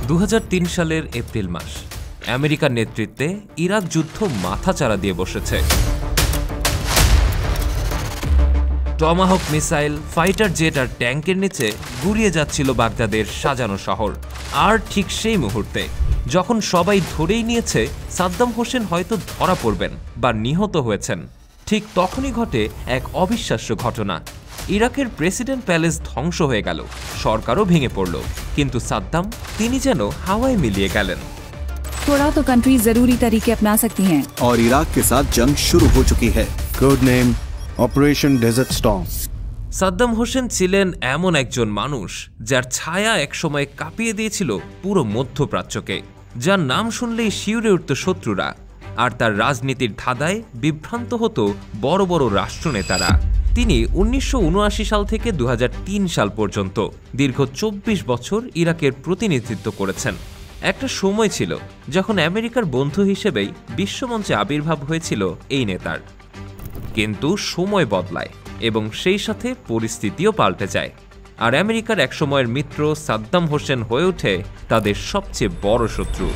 2003 সালের এপ্রিল মাস আমেরিকার নেতৃত্বে ইরাক যুদ্ধ মাথাচাড়া দিয়ে বসেছে। টমাহক মিসাইল, ফাইটার জেট আর ট্যাঙ্কের নিচে গুড়িয়ে যাচ্ছিল বাগদাদের সাজানো শহর। আর ঠিক সেই মুহূর্তে যখন সবাই ধরেই নিয়েছে সাদ্দাম হোসেন হয়তো ধরা পড়বেন বা নিহত হয়েছেন, ঠিক তখনই ঘটে এক অবিশ্বাস্য ঘটনা। ইরাকের প্রেসিডেন্ট প্যালেস ধ্বংস হয়ে গেল, সরকারও ভেঙে পড়ল, কিন্তু সাদ্দাম তিনি যেন হাওয়ায় মিলিয়ে গেলেন। थोड़ा तो कंट्री जरूरी तरीके अपना सकती हैं और इराक के साथ जंग शुरू हो चुकी है। Code name Operation Desert Storm. Saddam Hussein ছিলেন এমন একজন মানুষ যার ছায়া একসময় কাঁপিয়ে দিয়েছিল পুরো মধ্যপ্রাচ্যকে, যার নাম শুনলেই শিউরে উঠত শত্রুরা, আর তার রাজনীতির ধাঁধায় বিভ্রান্ত হতো বড় বড় রাষ্ট্রনেতারা। তিনি 1979 সাল থেকে 2003 সাল পর্যন্ত দীর্ঘ 24 বছর ইরাকের প্রতিনিধিত্ব করেছেন। একটা সময় ছিল যখন আমেরিকার বন্ধু হিসেবেই বিশ্বমঞ্চে আবির্ভাব হয়েছিল এই নেতার। কিন্তু সময় বদলায় এবং সেই সাথে পরিস্থিতিও পাল্টে যায়, আর আমেরিকার একসময়ের মিত্র সাদ্দাম হোসেন হয়ে ওঠে তাদের সবচেয়ে বড় শত্রু।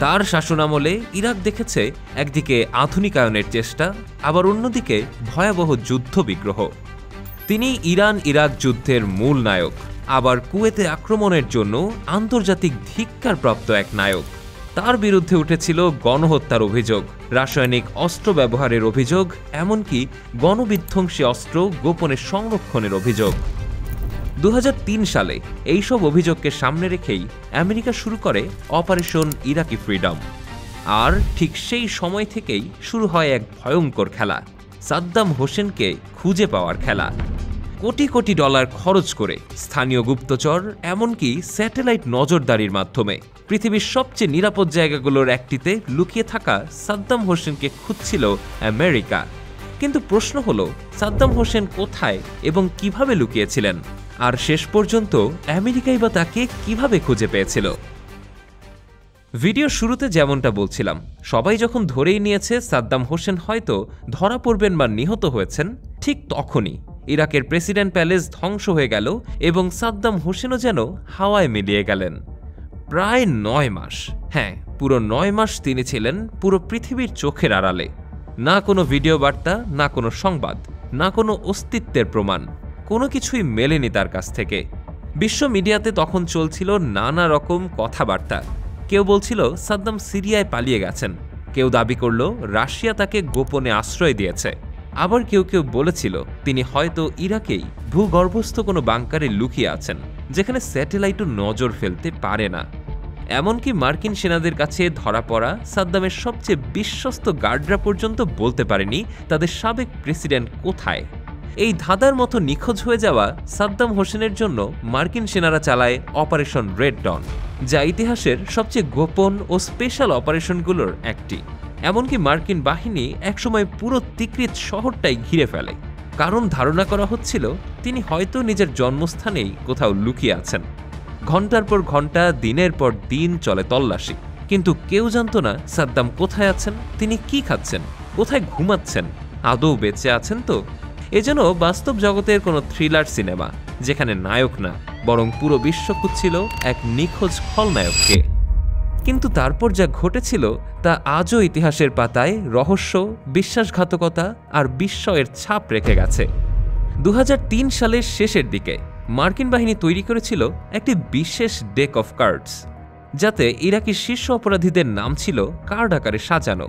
তার শাসনামলে ইরাক দেখেছে একদিকে আধুনিকায়নের চেষ্টা, আবার অন্যদিকে ভয়াবহ যুদ্ধ বিগ্রহ। তিনি ইরান ইরাক যুদ্ধের মূল নায়ক, আবার কুয়েতে আক্রমণের জন্য আন্তর্জাতিক ধিক্কারপ্রাপ্ত এক নায়ক। তার বিরুদ্ধে উঠেছিল গণহত্যার অভিযোগ, রাসায়নিক অস্ত্র ব্যবহারের অভিযোগ, এমনকি গণবিধ্বংসী অস্ত্র গোপনে সংরক্ষণের অভিযোগ। 2003 সালে এইসব অভিযোগকে সামনে রেখেই আমেরিকা শুরু করে অপারেশন ইরাকি ফ্রিডম। আর ঠিক সেই সময় থেকেই শুরু হয় এক ভয়ঙ্কর খেলা, সাদ্দাম হোসেনকে খুঁজে পাওয়ার খেলা। কোটি কোটি ডলার খরচ করে স্থানীয় গুপ্তচর, এমনকি স্যাটেলাইট নজরদারির মাধ্যমে পৃথিবীর সবচেয়ে নিরাপদ জায়গাগুলোর একটিতে লুকিয়ে থাকা সাদ্দাম হোসেনকে খুঁজছিল আমেরিকা। কিন্তু প্রশ্ন হলো, সাদ্দাম হোসেন কোথায় এবং কিভাবে লুকিয়েছিলেন, আর শেষ পর্যন্ত আমেরিকাই বা তাকে কিভাবে খুঁজে পেয়েছিল? ভিডিওর শুরুতে যেমনটা বলছিলাম, সবাই যখন ধরেই নিয়েছে সাদ্দাম হোসেন হয়তো ধরা পড়বেন বা নিহত হয়েছেন, ঠিক তখনই ইরাকের প্রেসিডেন্ট প্যালেস ধ্বংস হয়ে গেল এবং সাদ্দাম হোসেনও যেন হাওয়ায় মিলিয়ে গেলেন। প্রায় 9 মাস, হ্যাঁ পুরো 9 মাস তিনি ছিলেন পুরো পৃথিবীর চোখের আড়ালে। না কোনো ভিডিও বার্তা, না কোনো সংবাদ, না কোনো অস্তিত্বের প্রমাণ, কোনো কিছুই মেলেনি তার কাছ থেকে। বিশ্ব মিডিয়াতে তখন চলছিল নানা রকম কথাবার্তা। কেউ বলছিল সাদ্দাম সিরিয়ায় পালিয়ে গেছেন, কেউ দাবি করল রাশিয়া তাকে গোপনে আশ্রয় দিয়েছে, আবার কেউ কেউ বলেছিল তিনি হয়তো ইরাকেই ভূগর্ভস্থ কোনো বাংকারে লুকিয়ে আছেন, যেখানে স্যাটেলাইটও নজর ফেলতে পারে না। এমনকি মার্কিন সেনাদের কাছে ধরা পড়া সাদ্দামের সবচেয়ে বিশ্বস্ত গার্ডরা পর্যন্ত বলতে পারেনি তাদের সাবেক প্রেসিডেন্ট কোথায়। এই ধাঁধার মতো নিখোঁজ হয়ে যাওয়া সাদ্দাম হোসেনের জন্য মার্কিন সেনারা চালায় অপারেশন রেড ডন, যা ইতিহাসের সবচেয়ে গোপন ও স্পেশাল অপারেশনগুলোর একটি। এমনকি মার্কিন বাহিনী একসময় পুরো তিকরিত শহরটাই ঘিরে ফেলে, কারণ ধারণা করা হচ্ছিল তিনি হয়তো নিজের জন্মস্থানেই কোথাও লুকিয়ে আছেন। ঘন্টার পর ঘন্টা, দিনের পর দিন চলে তল্লাশি, কিন্তু কেউ জানত না সাদ্দাম কোথায় আছেন, তিনি কি খাচ্ছেন, কোথায় ঘুমাচ্ছেন, আদৌ বেঁচে আছেন তো। এজন্য বাস্তব জগতের কোনো থ্রিলার সিনেমা, যেখানে নায়ক না বরং পুরো বিশ্ব খুঁজছিল এক নিখোঁজ খলনায়ককে। কিন্তু তারপর যা ঘটেছিল তা আজও ইতিহাসের পাতায় রহস্য, বিশ্বাসঘাতকতা আর বিস্ময়ের ছাপ রেখে গেছে। 2003 সালের শেষের দিকে মার্কিন বাহিনী তৈরি করেছিল একটি বিশেষ ডেক অফ কার্ডস, যাতে ইরাকি শীর্ষ অপরাধীদের নাম ছিল কার্ড আকারে সাজানো।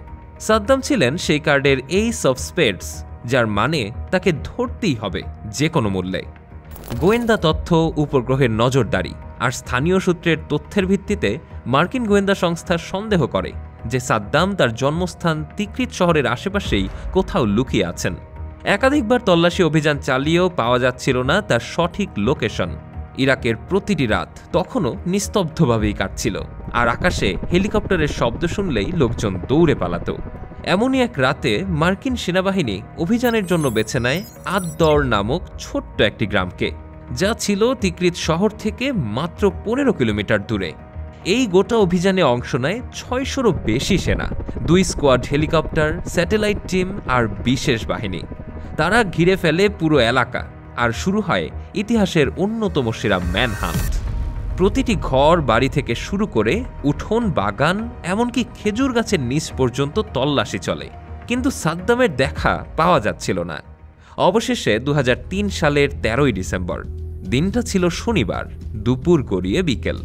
সাদ্দাম ছিলেন সেই কার্ডের এইস অফ স্পেডস, যার মানে তাকে ধরতেই হবে যে কোনো মূল্যে। গোয়েন্দা তথ্য, উপগ্রহের নজরদারি আর স্থানীয় সূত্রের তথ্যের ভিত্তিতে মার্কিন গোয়েন্দা সংস্থা সন্দেহ করে যে সাদ্দাম তার জন্মস্থান তিকরিত শহরের আশেপাশেই কোথাও লুকিয়ে আছেন। একাধিকবার তল্লাশি অভিযান চালিয়েও পাওয়া যাচ্ছিল না তার সঠিক লোকেশন। ইরাকের প্রতিটি রাত তখনও নিস্তব্ধভাবেই কাটছিল, আর আকাশে হেলিকপ্টারের শব্দ শুনলেই লোকজন দৌড়ে পালাত। এমনই এক রাতে মার্কিন সেনাবাহিনী অভিযানের জন্য বেছে নেয় আদ-দর নামক ছোট্ট একটি গ্রামকে, যা ছিল তিকরিত শহর থেকে মাত্র 15 কিলোমিটার দূরে। এই গোটা অভিযানে অংশ নেয় 600-রও বেশি সেনা, 2 স্কোয়াড হেলিকপ্টার, স্যাটেলাইট টিম আর বিশেষ বাহিনী। তারা ঘিরে ফেলে পুরো এলাকা, আর শুরু হয় ইতিহাসের অন্যতম সেরা ম্যানহান্ট। প্রতিটি ঘর বাড়ি থেকে শুরু করে উঠোন, বাগান, এমনকি খেজুর গাছের নিচ পর্যন্ত তল্লাশি চলে, কিন্তু সাদ্দামের দেখা পাওয়া যাচ্ছিল না। অবশেষে 2003 সালের 13ই ডিসেম্বর, দিনটা ছিল শনিবার, দুপুর গড়িয়ে বিকেল।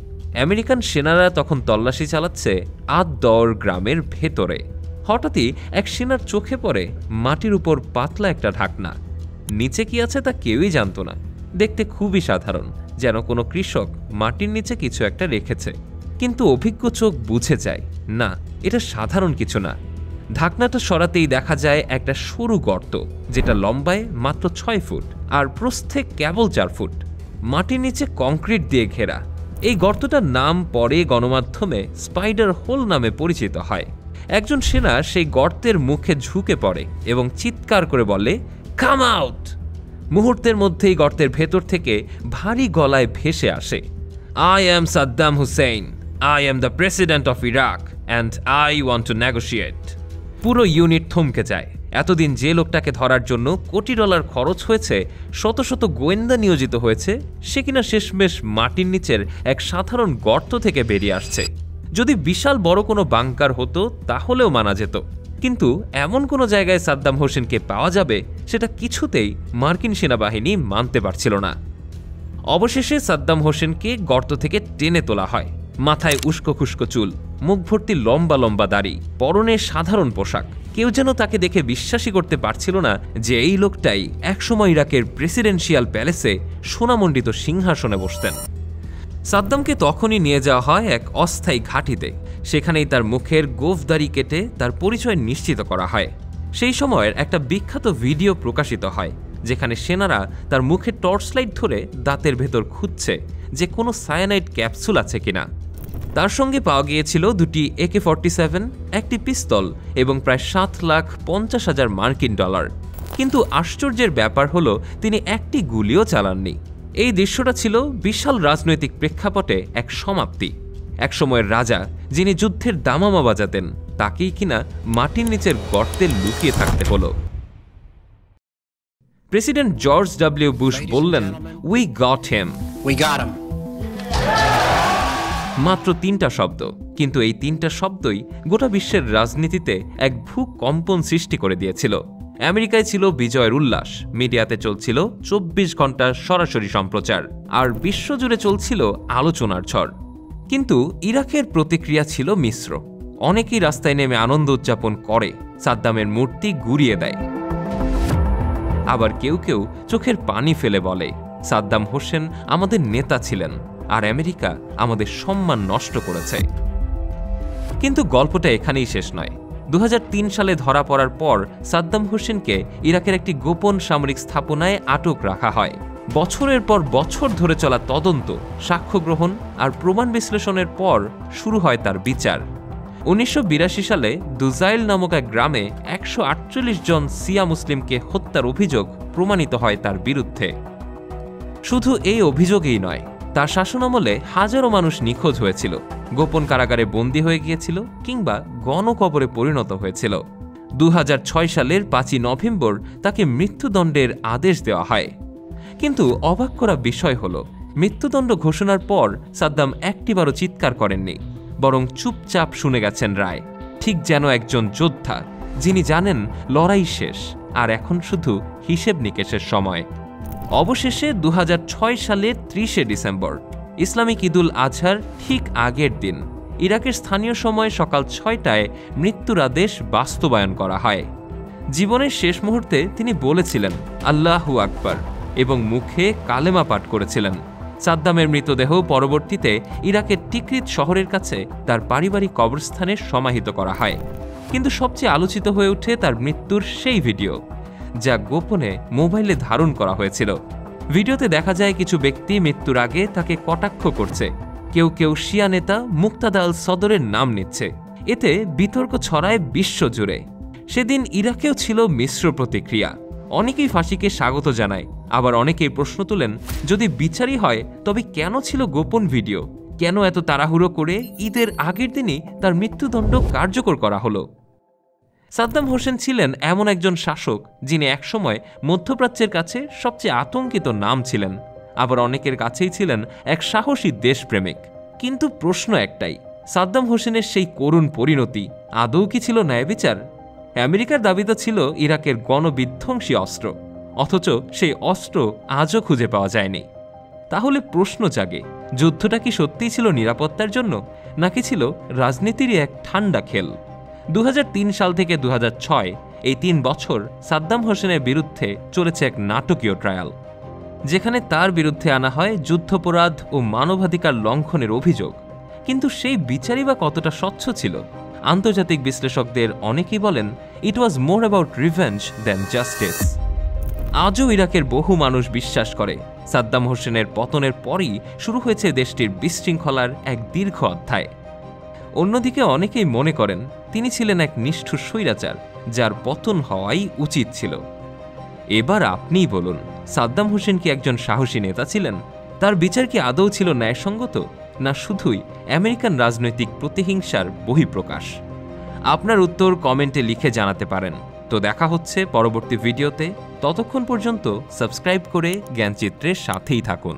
আমেরিকান সেনারা তখন তল্লাশি চালাচ্ছে আদ-দওর গ্রামের ভেতরে। হঠাৎই এক সেনার চোখে পড়ে মাটির উপর পাতলা একটা ঢাকনা। নিচে কি আছে তা কেউই জানত না। দেখতে খুবই সাধারণ, যেন কোনো কৃষক মাটির নিচে কিছু একটা রেখেছে। কিন্তু অভিজ্ঞ চোখ বুঝে যায়, না, এটা সাধারণ কিছু না। ঢাকনাটা সরাতেই দেখা যায় একটা সরু গর্ত, যেটা লম্বায় মাত্র 6 ফুট আর প্রস্থে কেবল 4 ফুট। মাটির নিচে কংক্রিট দিয়ে ঘেরা। এই গর্তটার নাম পরে গণমাধ্যমে স্পাইডার হোল নামে পরিচিত হয়। একজন সেনা সেই গর্তের মুখে ঝুঁকে পড়ে এবং চিৎকার করে বলে, কাম আউট। মুহূর্তের মধ্যেই গর্তের ভেতর থেকে ভারী গলায় ভেসে আসে, I am Saddam Hussein, I am the president of Iraq and I want to negotiate. পুরো ইউনিট থমকে যায়। এতদিন যে লোকটাকে ধরার জন্য কোটি ডলার খরচ হয়েছে, শত শত গোয়েন্দা নিয়োজিত হয়েছে, সে কিনা শেষমেশ মাটির নিচের এক সাধারণ গর্ত থেকে বেরিয়ে আসছে। যদি বিশাল বড় কোনো বাংকার হতো তাহলেও মানা যেত, কিন্তু এমন কোনো জায়গায় সাদ্দাম হোসেনকে পাওয়া যাবে সেটা কিছুতেই মার্কিন সেনাবাহিনী মানতে পারছিল না। অবশেষে সাদ্দাম হোসেনকে গর্ত থেকে টেনে তোলা হয়। মাথায় উস্কো খুস্কো চুল, মুখ ভর্তি লম্বা লম্বা দাড়ি, পরনে সাধারণ পোশাক। কেউ যেন তাকে দেখে বিশ্বাসই করতে পারছিল না যে এই লোকটাই একসময় ইরাকের প্রেসিডেন্সিয়াল প্যালেসে সোনামণ্ডিত সিংহাসনে বসতেন। সাদ্দামকে তখনই নিয়ে যাওয়া হয় এক অস্থায়ী ঘাঁটিতে। সেখানেই তার মুখের গোঁফদাড়ি কেটে তার পরিচয় নিশ্চিত করা হয়। সেই সময়ের একটা বিখ্যাত ভিডিও প্রকাশিত হয়, যেখানে সেনারা তার মুখে টর্চ লাইট ধরে দাঁতের ভেতর খুঁজছে যে কোনো সায়ানাইড ক্যাপসুল আছে কিনা। তার সঙ্গে পাওয়া গিয়েছিল 2টি AK-47, একটি পিস্তল এবং প্রায় 7,50,000 মার্কিন ডলার। কিন্তু আশ্চর্যের ব্যাপার হলো তিনি একটি গুলিও চালাননি। এই দৃশ্যটা ছিল বিশাল রাজনৈতিক প্রেক্ষাপটে এক সমাপ্তি। এক সময়ের রাজা, যিনি যুদ্ধের দামামা বাজাতেন, তাকেই কিনা মাটির নিচের গর্তে লুকিয়ে থাকতে হলো। প্রেসিডেন্ট জর্জ ডব্লিউ বুশ বললেন, উই গট হিম। মাত্র 3টা শব্দ, কিন্তু এই 3টা শব্দই গোটা বিশ্বের রাজনীতিতে এক ভূকম্পন সৃষ্টি করে দিয়েছিল। আমেরিকায় ছিল বিজয়ের উল্লাস, মিডিয়াতে চলছিল 24 ঘন্টা সরাসরি সম্প্রচার, আর বিশ্বজুড়ে চলছিল আলোচনার ঝড়। কিন্তু ইরাকের প্রতিক্রিয়া ছিল মিশ্র। অনেকেই রাস্তায় নেমে আনন্দ উদযাপন করে, সাদ্দামের মূর্তি গুঁড়িয়ে দেয়। আবার কেউ কেউ চোখের পানি ফেলে বলে, সাদ্দাম হোসেন আমাদের নেতা ছিলেন, আর আমেরিকা আমাদের সম্মান নষ্ট করেছে। কিন্তু গল্পটা এখানেই শেষ নয়। 2003 সালে ধরা পড়ার পর সাদ্দাম হোসেনকে ইরাকের একটি গোপন সামরিক স্থাপনায় আটক রাখা হয়। বছরের পর বছর ধরে চলা তদন্ত, সাক্ষ্য গ্রহণ আর প্রমাণ বিশ্লেষণের পর শুরু হয় তার বিচার। 1982 সালে দুজাইল নামক এক গ্রামে 148 জন শিয়া মুসলিমকে হত্যার অভিযোগ প্রমাণিত হয় তার বিরুদ্ধে। শুধু এই অভিযোগই নয়, তার শাসনামলে হাজারো মানুষ নিখোঁজ হয়েছিল, গোপন কারাগারে বন্দী হয়ে গিয়েছিল কিংবা গণকবরে পরিণত হয়েছিল। 2006 সালের 5ই নভেম্বর তাকে মৃত্যুদণ্ডের আদেশ দেওয়া হয়। কিন্তু অবাক করা বিষয় হল, মৃত্যুদণ্ড ঘোষণার পর সাদ্দাম একটিবারও চিৎকার করেননি, বরং চুপচাপ শুনে গেছেন রায়, ঠিক যেন একজন যোদ্ধা যিনি জানেন লড়াই শেষ আর এখন শুধু হিসেব নিকেশের সময়। অবশেষে 2006 সালের 30শে ডিসেম্বর, ইসলামিক ঈদুল আজহার ঠিক আগের দিন, ইরাকের স্থানীয় সময় সকাল 6টায় মৃত্যুর আদেশ বাস্তবায়ন করা হয়। জীবনের শেষ মুহূর্তে তিনি বলেছিলেন আল্লাহু আকবার এবং মুখে কালেমা পাঠ করেছিলেন। সাদ্দামের মৃতদেহ পরবর্তীতে ইরাকের টিকরিত শহরের কাছে তার পারিবারিক কবরস্থানে সমাহিত করা হয়। কিন্তু সবচেয়ে আলোচিত হয়ে ওঠে তার মৃত্যুর সেই ভিডিও, যা গোপনে মোবাইলে ধারণ করা হয়েছিল। ভিডিওতে দেখা যায় কিছু ব্যক্তি মৃত্যুর আগে তাকে কটাক্ষ করছে, কেউ কেউ শিয়া নেতা মুক্তাদা আল সদরের নাম নিচ্ছে। এতে বিতর্ক ছড়ায় বিশ্বজুড়ে। সেদিন ইরাকেও ছিল মিশ্র প্রতিক্রিয়া। অনেকেই ফাঁসিকে স্বাগত জানায়, আবার অনেকেই প্রশ্ন তুলেন, যদি বিচারই হয় তবে কেন ছিল গোপন ভিডিও, কেন এত তাড়াহুড়ো করে ঈদের আগের দিনই তার মৃত্যুদণ্ড কার্যকর করা হলো। সাদ্দাম হোসেন ছিলেন এমন একজন শাসক যিনি একসময় মধ্যপ্রাচ্যের কাছে সবচেয়ে আতঙ্কিত নাম ছিলেন, আবার অনেকের কাছেই ছিলেন এক সাহসী দেশপ্রেমিক। কিন্তু প্রশ্ন একটাই, সাদ্দাম হোসেনের সেই করুণ পরিণতি আদৌ কি ছিল ন্যায়বিচার? আমেরিকার দাবি তো ছিল ইরাকের গণবিধ্বংসী অস্ত্র, অথচ সেই অস্ত্র আজও খুঁজে পাওয়া যায়নি। তাহলে প্রশ্ন জাগে, যুদ্ধটা কি সত্যিই ছিল নিরাপত্তার জন্য, নাকি ছিল রাজনীতিরই এক ঠান্ডা খেল? 2003 সাল থেকে 2006 এই 3 বছর সাদ্দাম হোসেনের বিরুদ্ধে চলেছে এক নাটকীয় ট্রায়াল, যেখানে তার বিরুদ্ধে আনা হয় যুদ্ধাপরাধ ও মানবাধিকার লঙ্ঘনের অভিযোগ। কিন্তু সেই বিচারই বা কতটা স্বচ্ছ ছিল? আন্তর্জাতিক বিশ্লেষকদের অনেকেই বলেন it was more about revenge than justice. আজও ইরাকের বহু মানুষ বিশ্বাস করে সাদ্দাম হোসেনের পতনের পরই শুরু হয়েছে দেশটির বিশৃঙ্খলার এক দীর্ঘ অধ্যায়। অন্যদিকে অনেকেই মনে করেন তিনি ছিলেন এক নিষ্ঠুর স্বৈরাচার, যার পতন হওয়াই উচিত ছিল। এবার আপনিই বলুন, সাদ্দাম হোসেন কি একজন সাহসী নেতা ছিলেন? তার বিচার কি আদৌ ছিল ন্যায়সঙ্গত, না শুধুই আমেরিকান রাজনৈতিক প্রতিহিংসার বহিঃপ্রকাশ? আপনার উত্তর কমেন্টে লিখে জানাতে পারেন। তো দেখা হচ্ছে পরবর্তী ভিডিওতে। ততক্ষণ পর্যন্ত সাবস্ক্রাইব করে জ্ঞানচিত্রের সাথেই থাকুন।